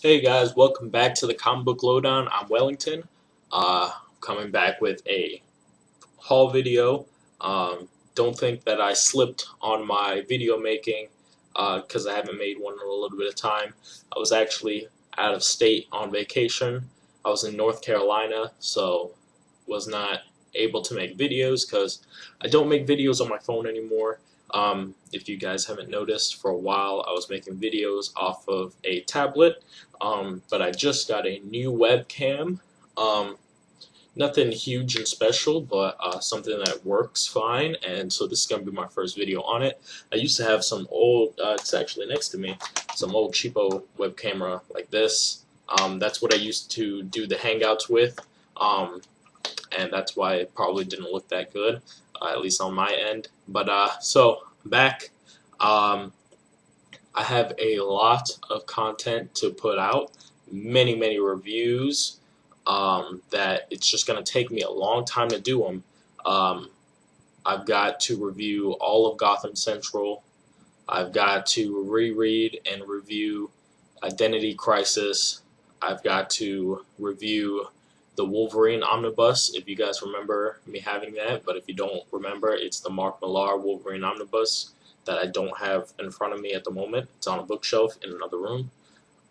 Hey guys, welcome back to the Comic Book Lowdown. I'm Wellington, coming back with a haul video. Don't think that I slipped on my video making because I haven't made one in a little bit of time. I was actually out of state on vacation. I was in North Carolina, so was not able to make videos because I don't make videos on my phone anymore. If you guys haven't noticed, for a while I was making videos off of a tablet, but I just got a new webcam. Um, Nothing huge and special, but something that works fine, and so this is going to be my first video on it. I used to have some old, it's actually next to me, some old cheapo web camera like this. That's what I used to do the Hangouts with, and that's why it probably didn't look that good, at least on my end. But so back, I have a lot of content to put out, many reviews that it's just going to take me a long time to do them. I've got to review all of Gotham Central. I've got to reread and review Identity Crisis. I've got to review the Wolverine Omnibus, if you guys remember me having that. But if you don't remember, it's the Mark Millar Wolverine Omnibus that I don't have in front of me at the moment. It's on a bookshelf in another room.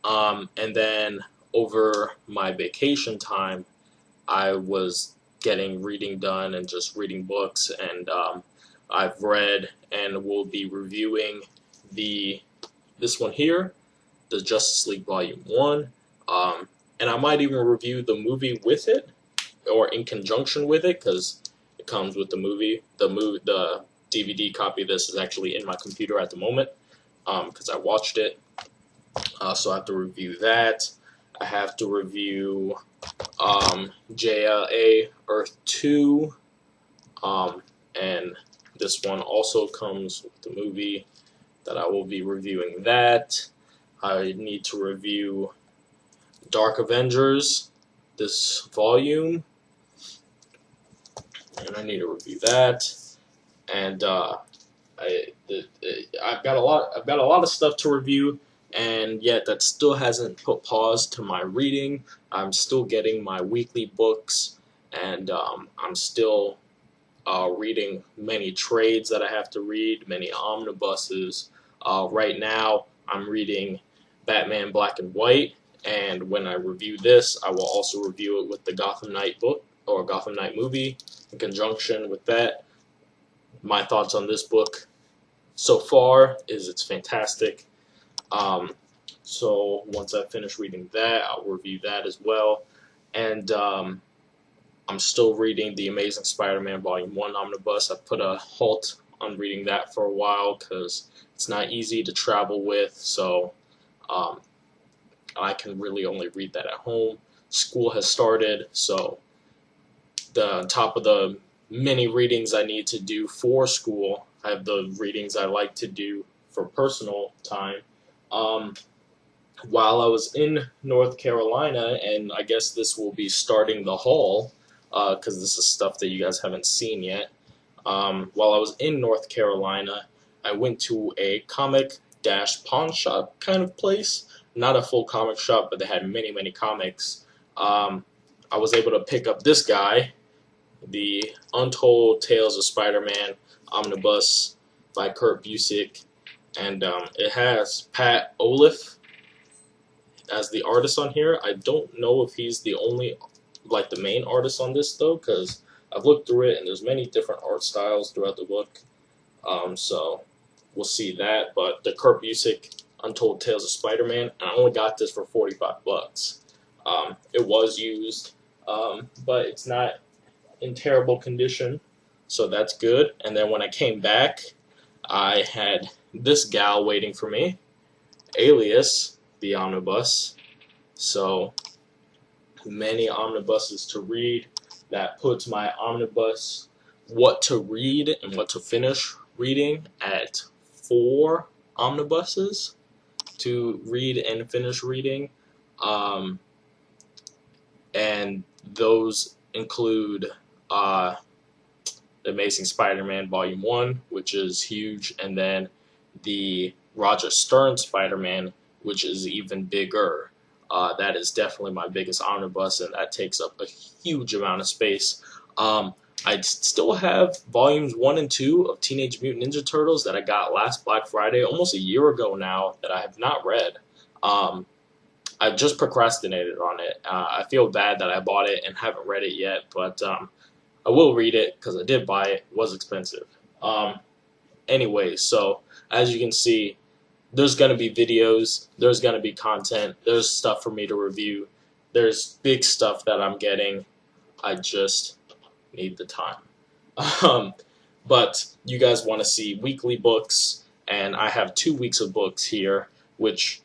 And then over my vacation time, I was getting reading done and just reading books, and I've read and will be reviewing this one here, the Justice League Volume 1, and I might even review the movie with it, or in conjunction with it, because it comes with the movie. The DVD copy of this is actually in my computer at the moment, because I watched it, so I have to review that. I have to review JLA Earth 2, and this one also comes with the movie that I will be reviewing that. I need to review Dark Avengers, this volume, and I need to review that. And I've got a lot of stuff to review, and yet that still hasn't put pause to my reading. I'm still getting my weekly books, and I'm still reading many trades that I have to read, many omnibuses. Right now, I'm reading Batman Black and White, and when I review this, I will also review it with the Gotham Knight book, or Gotham Knight movie, in conjunction with that. My thoughts on this book so far is it's fantastic. So once I finish reading that, I'll review that as well. And I'm still reading The Amazing Spider-Man Volume 1 Omnibus. I've put a halt on reading that for a while because it's not easy to travel with, so I can really only read that at home. School has started, so on top of the many readings I need to do for school, I have the readings I like to do for personal time. While I was in North Carolina, and I guess this will be starting the haul, because this is stuff that you guys haven't seen yet. While I was in North Carolina, I went to a comic-pawn shop kind of place. Not a full comic shop, but they had many comics. I was able to pick up this guy, the Untold Tales of Spider-Man Omnibus by Kurt Busiek, and it has Pat Olliffe as the artist on here. I don't know if he's the main artist on this though, because I've looked through it and there's many different art styles throughout the book. So we'll see that. But the Kurt Busiek Untold Tales of Spider-Man, I only got this for $45. It was used, but it's not in terrible condition, so that's good. And then when I came back, I had this gal waiting for me, Alias, the omnibus. So many omnibuses to read. That puts my omnibus what to read and what to finish reading at 4 omnibuses to read and finish reading. And those include The Amazing Spider-Man Volume 1, which is huge, and then the Roger Stern Spider-Man, which is even bigger. That is definitely my biggest omnibus, and that takes up a huge amount of space. I still have volumes 1 and 2 of Teenage Mutant Ninja Turtles that I got last Black Friday, almost a year ago now, that I have not read. I've just procrastinated on it. I feel bad that I bought it and haven't read it yet, but I will read it because I did buy it. It was expensive. Anyway, so as you can see, there's going to be videos, there's going to be content, there's stuff for me to review, there's big stuff that I'm getting. I just need the time. But you guys want to see weekly books, and I have 2 weeks of books here, which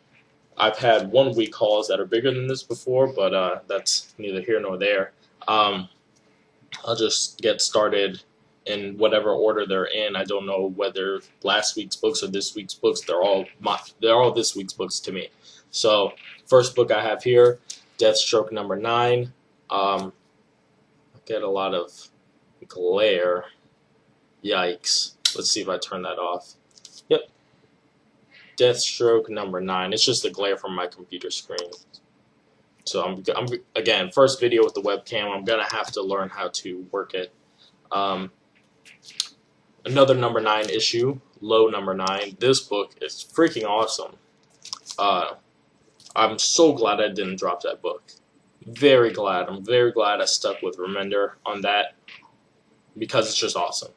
I've had 1 week hauls that are bigger than this before, but that's neither here nor there. I'll just get started in whatever order they're in. I don't know whether last week's books or this week's books. They're all this week's books to me. So first book I have here, Deathstroke number 9. I get a lot of glare. Yikes. Let's see if I turn that off. Yep. Deathstroke number 9. It's just the glare from my computer screen. So I'm again, first video with the webcam. I'm gonna have to learn how to work it. Another number 9 issue, Low number 9. This book is freaking awesome. I'm so glad I didn't drop that book. Very glad. I'm very glad I stuck with Remender on that because it's just awesome.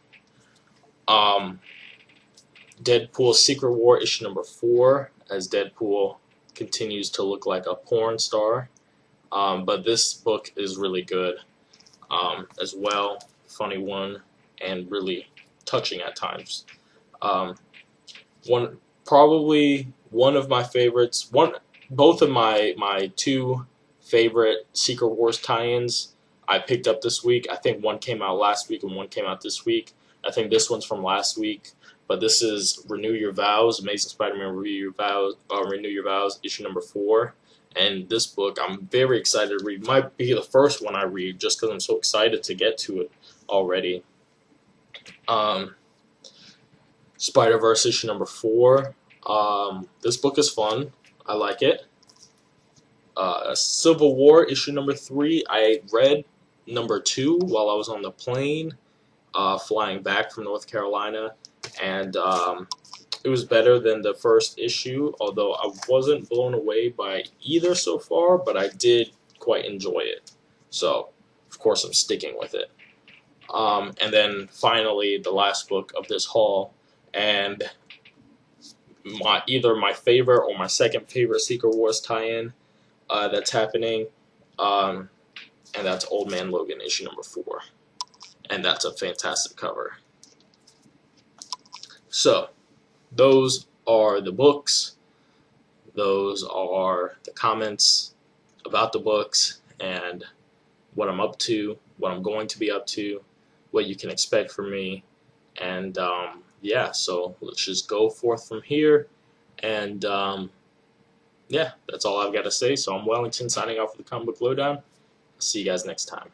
Deadpool Secret War issue number 4, as Deadpool continues to look like a porn star. But this book is really good as well. Funny one and really touching at times. Probably one of my favorites. Both of my 2 favorite Secret Wars tie-ins I picked up this week. I think one came out last week and one came out this week. I think this one's from last week, but this is Renew Your Vows, Amazing Spider-Man Renew Your Vows, issue number 4. And this book I'm very excited to read. Might be the first one I read just because I'm so excited to get to it already. Spider-Verse issue number 4. This book is fun. I like it. Civil War issue number 3. I read number 2 while I was on the plane flying back from North Carolina, and it was better than the first issue, although I wasn't blown away by either so far, but I did quite enjoy it. So, of course, I'm sticking with it. And then finally, the last book of this haul, and either my favorite or my second favorite Secret Wars tie-in that's happening, and that's Old Man Logan issue number 4. And that's a fantastic cover. So, those are the books. Those are the comments about the books and what I'm up to, what I'm going to be up to, what you can expect from me. And yeah, so let's just go forth from here. And yeah, that's all I've got to say. So I'm Wellington signing off for the Comic Book Lowdown. See you guys next time.